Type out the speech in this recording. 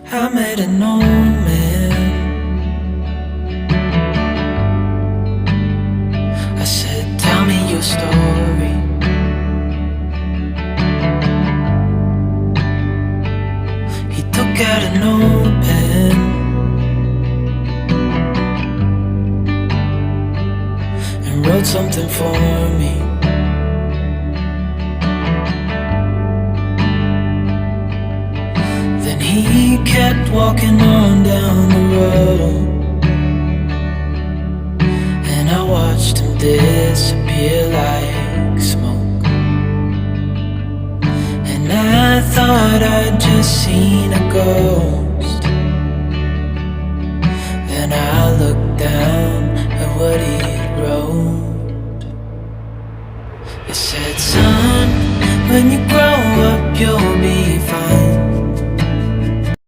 I met an old man. I said, tell me your story. He took out a notepad and wrote something for me. Then he kept walking on down the road, and I watched him disappear like smoke. And I thought I'd just seen a ghost.